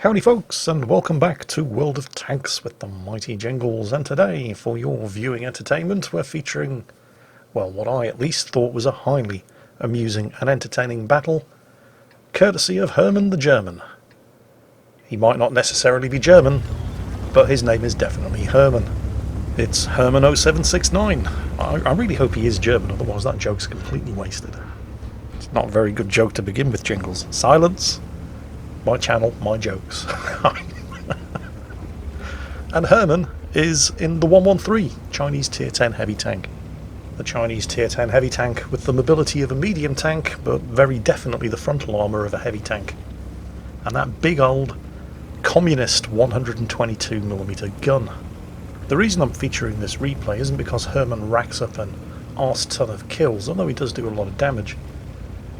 Howdy folks, and welcome back to World of Tanks with the Mighty Jingles, and today, for your viewing entertainment, we're featuring, well, what I at least thought was a highly amusing and entertaining battle, courtesy of Hermann the German. He might not necessarily be German, but his name is definitely Hermann. It's Hermann 0769. I really hope he is German, otherwise that joke's completely wasted. It's not a very good joke to begin with, Jingles. Silence. My channel, my jokes. And Hermann is in the 113 Chinese Tier 10 heavy tank. The Chinese Tier 10 heavy tank with the mobility of a medium tank, but very definitely the frontal armour of a heavy tank. And that big old communist 122mm gun. The reason I'm featuring this replay isn't because Hermann racks up an arse ton of kills, although he does do a lot of damage.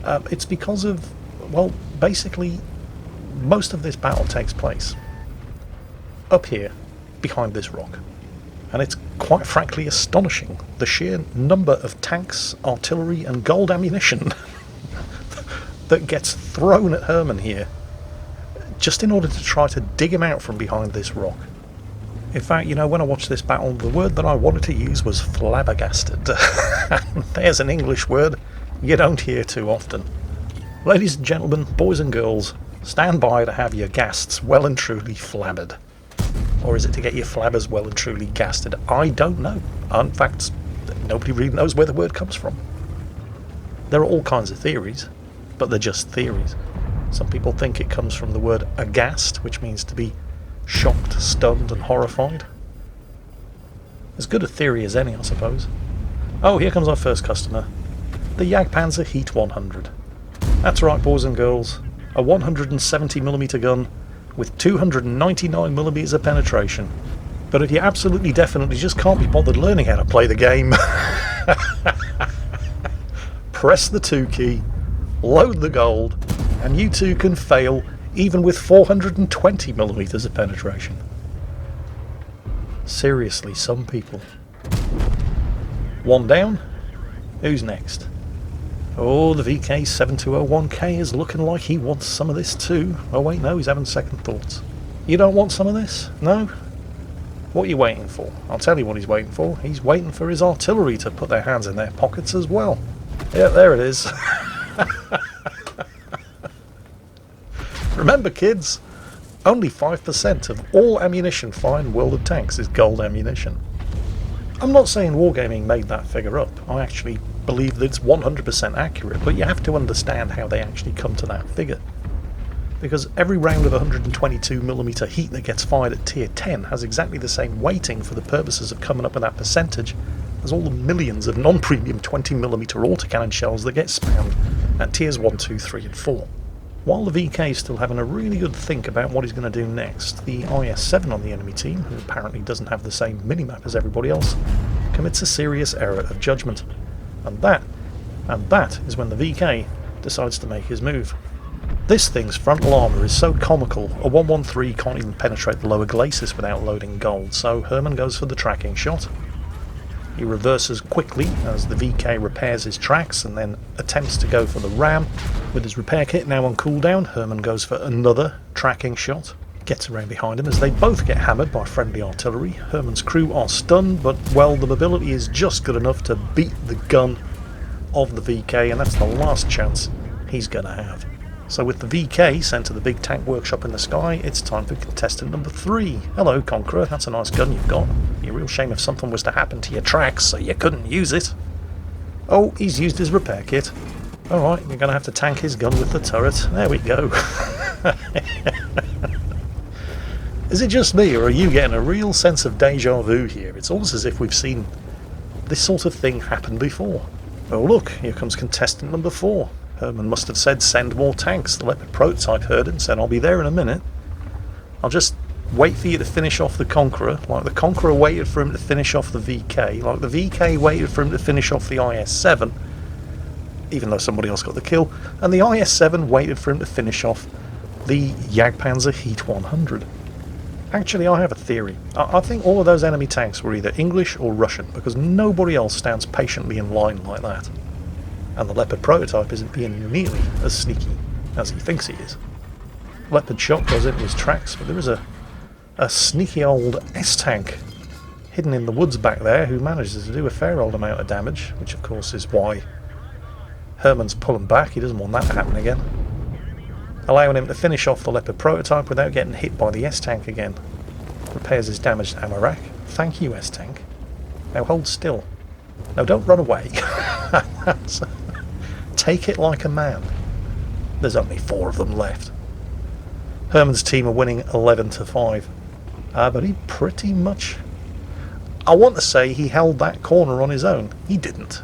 It's because of, well, basically, most of this battle takes place up here, behind this rock. And it's quite frankly astonishing, the sheer number of tanks, artillery and gold ammunition that gets thrown at Hermann here, just in order to try to dig him out from behind this rock. In fact, you know, when I watched this battle, the word that I wanted to use was flabbergasted. There's an English word you don't hear too often. Ladies and gentlemen, boys and girls, stand by to have your gasts well and truly flabbered. Or is it to get your flabbers well and truly gasted? I don't know. In fact, nobody really knows where the word comes from. There are all kinds of theories, but they're just theories. Some people think it comes from the word aghast, which means to be shocked, stunned and horrified. As good a theory as any, I suppose. Oh, here comes our first customer. The Jagdpanzer Heat 100. That's right, boys and girls. A 170mm gun with 299mm of penetration. But if you absolutely definitely just can't be bothered learning how to play the game, press the 2 key, load the gold, and you too can fail even with 420mm of penetration. Seriously, some people. One down. Who's next? Oh, the VK7201K is looking like he wants some of this too. Oh wait, no, he's having second thoughts. You don't want some of this? No? What are you waiting for? I'll tell you what he's waiting for. He's waiting for his artillery to put their hands in their pockets as well. Yeah, there it is. Remember kids, only 5% of all ammunition found in World of Tanks is gold ammunition. I'm not saying Wargaming made that figure up. I actually believe that it's 100% accurate, but you have to understand how they actually come to that figure. Because every round of 122mm heat that gets fired at Tier 10 has exactly the same weighting for the purposes of coming up with that percentage as all the millions of non-premium 20mm autocannon shells that get spammed at Tiers 1, 2, 3 and 4. While the VK is still having a really good think about what he's going to do next, the IS-7 on the enemy team, who apparently doesn't have the same minimap as everybody else, commits a serious error of judgment. And that is when the VK decides to make his move. This thing's frontal armour is so comical, a 113 can't even penetrate the lower glacis without loading gold, so Hermann goes for the tracking shot. He reverses quickly as the VK repairs his tracks and then attempts to go for the RAM. With his repair kit now on cooldown, Hermann goes for another tracking shot. Gets around behind him as they both get hammered by friendly artillery. Hermann's crew are stunned, but well, the mobility is just good enough to beat the gun of the VK, and that's the last chance he's going to have. So with the VK sent to the big tank workshop in the sky, it's time for contestant number 3. Hello, Conqueror, that's a nice gun you've got. Be a real shame if something was to happen to your tracks so you couldn't use it. Oh, he's used his repair kit. Alright, you're going to have to tank his gun with the turret. There we go. Is it just me, or are you getting a real sense of deja vu here? It's almost as if we've seen this sort of thing happen before. Oh look, here comes contestant number 4. Hermann must have said send more tanks. The Leopard prototype heard it and said I'll be there in a minute. I'll just wait for you to finish off the Conqueror, like the Conqueror waited for him to finish off the VK, like the VK waited for him to finish off the IS-7, even though somebody else got the kill, and the IS-7 waited for him to finish off the Jagdpanzer Heat 100. Actually, I have a theory. I think all of those enemy tanks were either English or Russian, because nobody else stands patiently in line like that. And the Leopard prototype isn't being nearly as sneaky as he thinks he is. Leopard shot goes into his tracks, but there is a sneaky old S-tank hidden in the woods back there who manages to do a fair old amount of damage, which of course is why Hermann's pulling back. He doesn't want that to happen again. Allowing him to finish off the Leopard prototype without getting hit by the S-tank again. Repairs his damaged ammo rack. Thank you, S-tank. Now hold still. No, don't run away. Take it like a man. There's only 4 of them left. Hermann's team are winning 11-5. But he pretty much... I want to say he held that corner on his own. He didn't.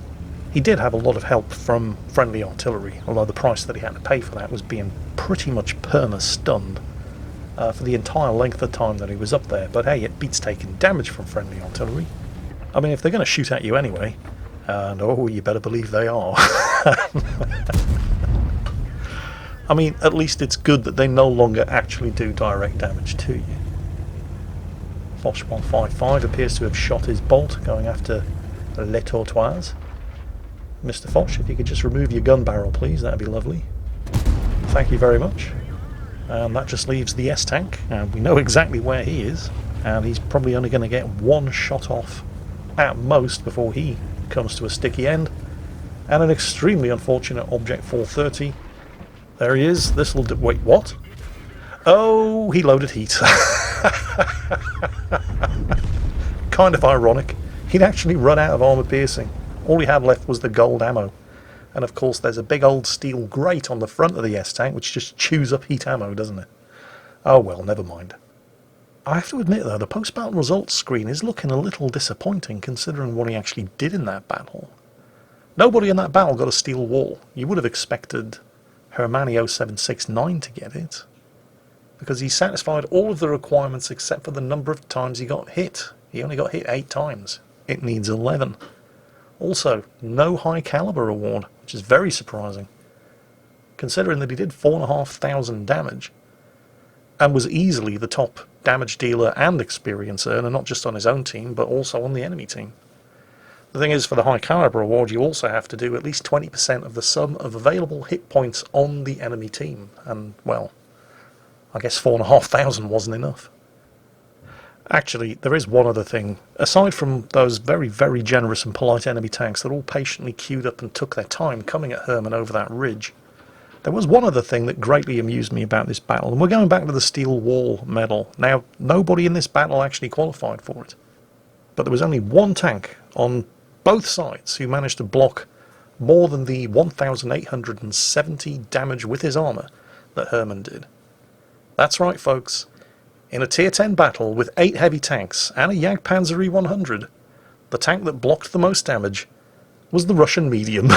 He did have a lot of help from friendly artillery, although the price that he had to pay for that was being pretty much perma-stunned for the entire length of time that he was up there. But hey, it beats taking damage from friendly artillery. I mean, if they're going to shoot at you anyway, and oh, you better believe they are. I mean, at least it's good that they no longer actually do direct damage to you. Foch 155 appears to have shot his bolt going after Les Tortoises. Mr. Foch, if you could just remove your gun barrel, please, that'd be lovely. Thank you very much. And that just leaves the S-tank, and we know exactly where he is, and he's probably only going to get 1 shot off at most before he comes to a sticky end. And an extremely unfortunate Object 430. There he is. This will do. Wait, what? Oh, he loaded heat. Kind of ironic. He'd actually run out of armor piercing. All he had left was the gold ammo. And of course there's a big old steel grate on the front of the S-tank which just chews up heat ammo, doesn't it? Oh well, never mind. I have to admit though, the post-battle results screen is looking a little disappointing considering what he actually did in that battle. Nobody in that battle got a steel wall. You would have expected Hermann 0769 to get it, because he satisfied all of the requirements except for the number of times he got hit. He only got hit 8 times. It needs 11. Also, no high caliber award, which is very surprising, considering that he did 4,500 damage and was easily the top damage dealer and experience earner, not just on his own team, but also on the enemy team. The thing is, for the high caliber award, you also have to do at least 20% of the sum of available hit points on the enemy team, and, well, I guess 4,500 wasn't enough. Actually, there is one other thing. Aside from those very, very generous and polite enemy tanks that all patiently queued up and took their time coming at Hermann over that ridge, there was one other thing that greatly amused me about this battle, and we're going back to the Steel Wall medal. Now, nobody in this battle actually qualified for it, but there was only one tank on both sides who managed to block more than the 1,870 damage with his armour that Hermann did. That's right, folks. In a Tier 10 battle with 8 heavy tanks and a Jagdpanzer E-100, the tank that blocked the most damage was the Russian medium.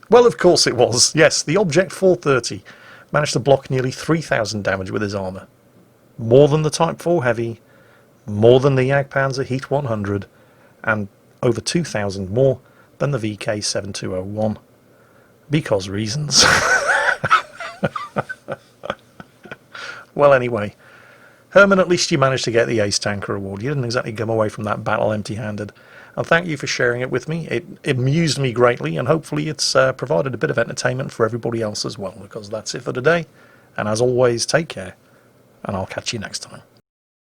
Well, of course it was. Yes, the Object 430 managed to block nearly 3,000 damage with his armour. More than the Type 4 heavy, more than the Jagdpanzer Heat 100, and over 2,000 more than the VK7201. Because reasons. Well, anyway, Hermann, at least you managed to get the Ace Tanker Award. You didn't exactly come away from that battle empty-handed. And thank you for sharing it with me. It amused me greatly, and hopefully it's provided a bit of entertainment for everybody else as well, because that's it for today. And as always, take care, and I'll catch you next time.